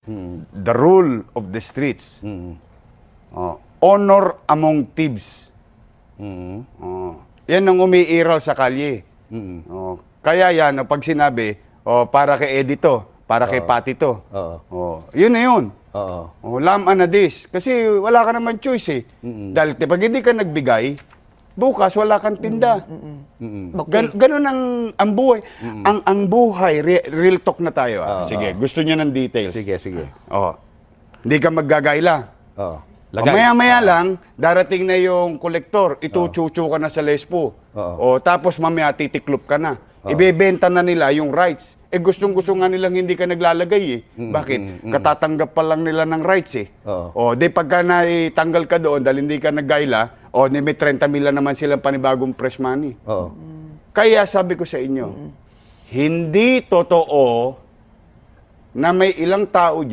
The rule of the streets. Honor among thieves. Yan ang umiiral sa kalye. Kaya yan, pag sinabi, para kay Edito, para kay Patito. Yun na yun. Laman na this. Kasi wala ka naman choice eh. Dahil pag hindi ka nagbigay, bukas wala kang tinda. Ganun ang buhay. Ang buhay, real talk na tayo. Sige, gusto niya ng details. Sige, sige. Hindi ka maggagayla. Maya-maya lang, darating na yung kolektor, ituchuchu ka na sa lespo. Tapos mamaya titiklop ka na. Ibebenta na nila yung rights. Gustong-gusto nga nilang hindi ka naglalagay eh. Bakit? Katatanggap pa lang nila ng rights eh. Di pagka naitanggal ka doon dahil hindi ka naggayla, may 30 mil naman silang panibagong fresh money. Kaya sabi ko sa inyo, hindi totoo na may ilang tao